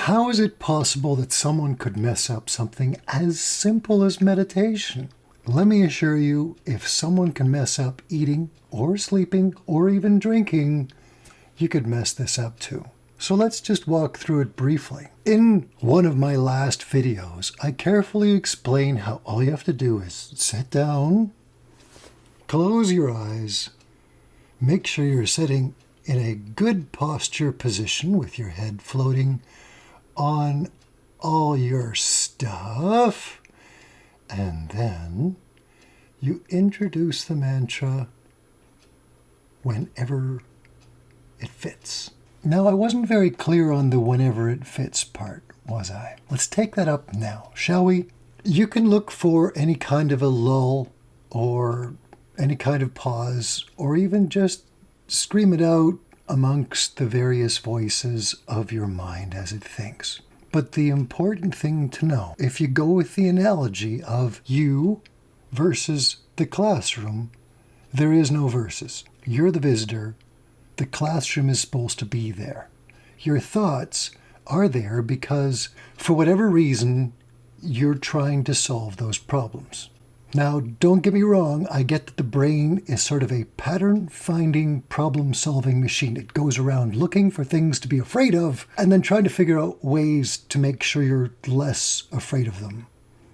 How is it possible that someone could mess up something as simple as meditation? Let me assure you, if someone can mess up eating or sleeping or even drinking, you could mess this up too. So let's just walk through it briefly. In one of my last videos, I carefully explain how all you have to do is sit down, close your eyes, make sure you're sitting in a good posture position with your head floating on all your stuff, and then you introduce the mantra whenever it fits. Now, I wasn't very clear on the whenever it fits part, was I? Let's take that up now, shall we? You can look for any kind of a lull or any kind of pause, or even just scream it out amongst the various voices of your mind as it thinks. But the important thing to know, if you go with the analogy of you versus the classroom, there is no versus. You're the visitor. The classroom is supposed to be there. Your thoughts are there because, for whatever reason, you're trying to solve those problems. Now, don't get me wrong, I get that the brain is sort of a pattern-finding, problem-solving machine. It goes around looking for things to be afraid of and then trying to figure out ways to make sure you're less afraid of them.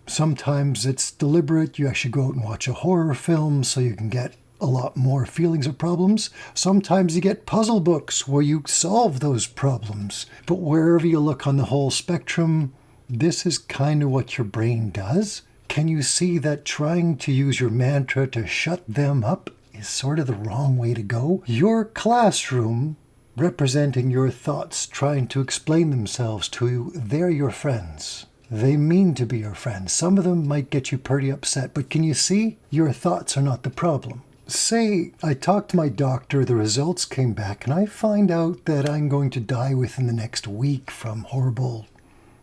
Sometimes it's deliberate. You actually go out and watch a horror film so you can get a lot more feelings of problems. Sometimes you get puzzle books where you solve those problems. But wherever you look on the whole spectrum, this is kind of what your brain does. Can you see that trying to use your mantra to shut them up is sort of the wrong way to go? Your classroom, representing your thoughts, trying to explain themselves to you, they're your friends. They mean to be your friends. Some of them might get you pretty upset, but can you see? Your thoughts are not the problem. Say I talked to my doctor, the results came back, and I find out that I'm going to die within the next week from horrible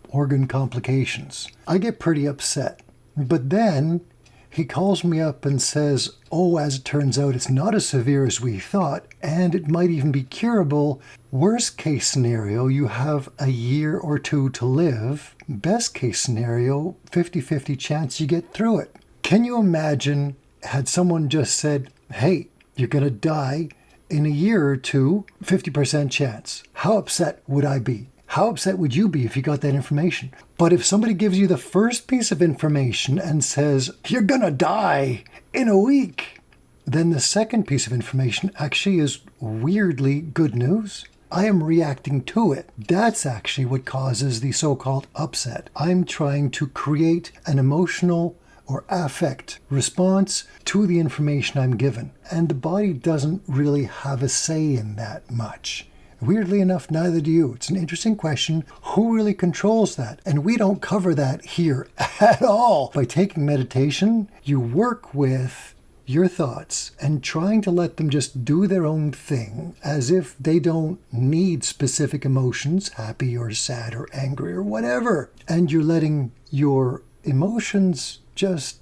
organ complications. I get pretty upset. But then he calls me up and says, oh, as it turns out, it's not as severe as we thought, and it might even be curable. Worst case scenario, you have a year or two to live. Best case scenario, 50-50 chance you get through it. Can you imagine had someone just said, hey, you're going to die in a year or two, 50% chance? How upset would I be? How upset would you be if you got that information? But if somebody gives you the first piece of information and says, you're gonna die in a week, then the second piece of information actually is weirdly good news. I am reacting to it. That's actually what causes the so-called upset. I'm trying to create an emotional or affect response to the information I'm given. And the body doesn't really have a say in that much. Weirdly enough, neither do you. It's an interesting question. Who really controls that? And we don't cover that here at all. By taking meditation, you work with your thoughts and trying to let them just do their own thing as if they don't need specific emotions, happy or sad or angry or whatever. And you're letting your emotions just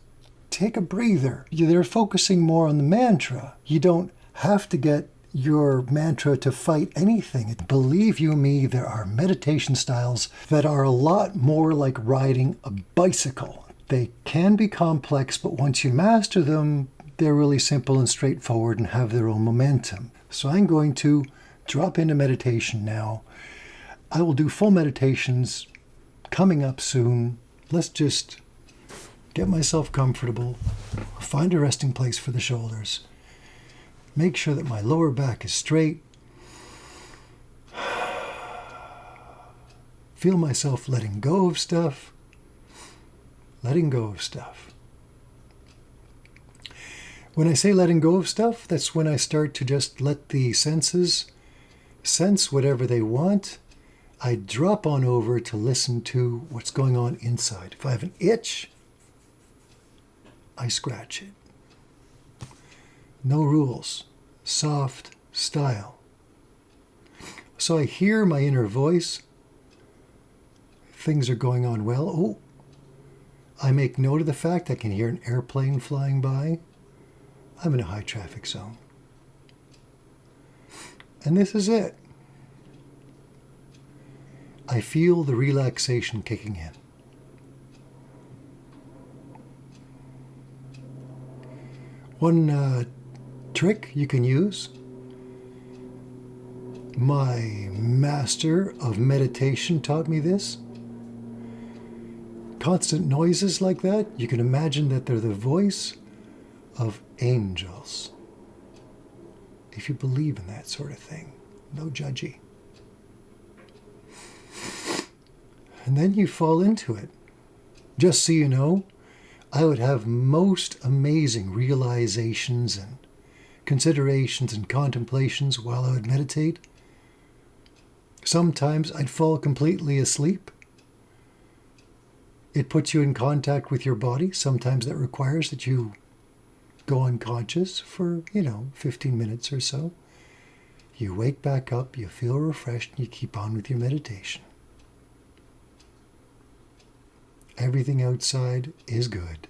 take a breather. They're focusing more on the mantra. You don't have to get your mantra to fight anything. Believe you me, there are meditation styles that are a lot more like riding a bicycle. They can be complex, but once you master them, they're really simple and straightforward and have their own momentum. So I'm going to drop into meditation now. I will do full meditations coming up soon. Let's just get myself comfortable, find a resting place for the shoulders. Make sure that my lower back is straight. Feel myself letting go of stuff. Letting go of stuff. When I say letting go of stuff, that's when I start to just let the senses sense whatever they want. I drop on over to listen to what's going on inside. If I have an itch, I scratch it. No rules. Soft style. So I hear my inner voice. Things are going on well. Oh, I make note of the fact I can hear an airplane flying by. I'm in a high traffic zone. And this is it. I feel the relaxation kicking in. One trick you can use, my master of meditation taught me this. Constant noises like that, you can imagine that they're the voice of angels. If you believe in that sort of thing, no judgy. And then you fall into it. Just so you know, I would have most amazing realizations and considerations and contemplations while I would meditate. Sometimes I'd fall completely asleep. It puts you in contact with your body. Sometimes that requires that you go unconscious for, 15 minutes or so. You wake back up, you feel refreshed, and you keep on with your meditation. Everything outside is good.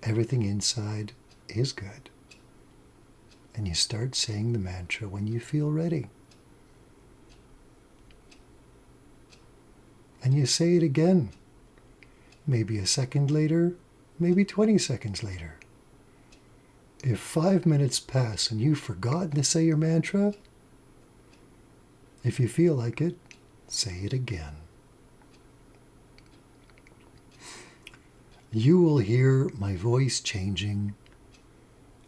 Everything inside is good. And you start saying the mantra when you feel ready. And you say it again. Maybe a second later, maybe 20 seconds later. If 5 minutes pass and you've forgotten to say your mantra, if you feel like it, say it again. You will hear my voice changing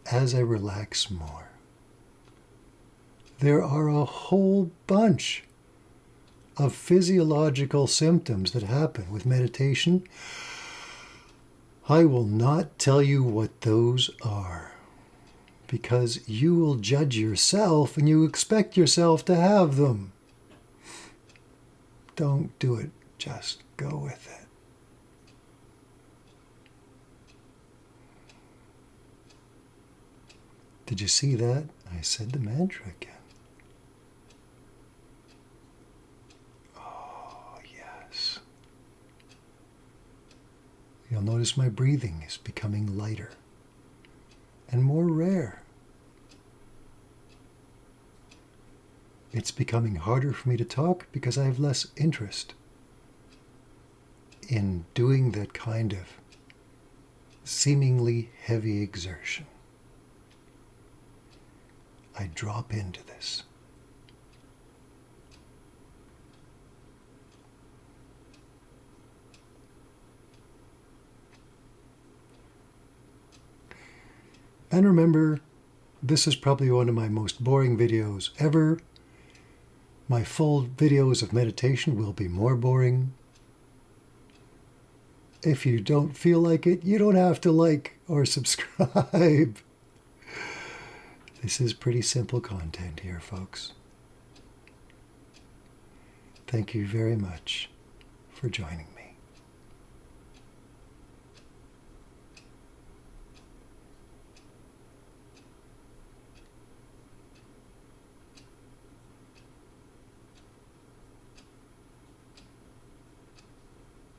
as I relax more. There are a whole bunch of physiological symptoms that happen with meditation. I will not tell you what those are, because you will judge yourself and you expect yourself to have them. Don't do it. Just go with it. Did you see that? I said the mantra again. Oh, yes. You'll notice my breathing is becoming lighter and more rare. It's becoming harder for me to talk because I have less interest in doing that kind of seemingly heavy exertion. I drop into this. And remember, this is probably one of my most boring videos ever. My full videos of meditation will be more boring. If you don't feel like it, you don't have to like or subscribe. This is pretty simple content here, folks. Thank you very much for joining me.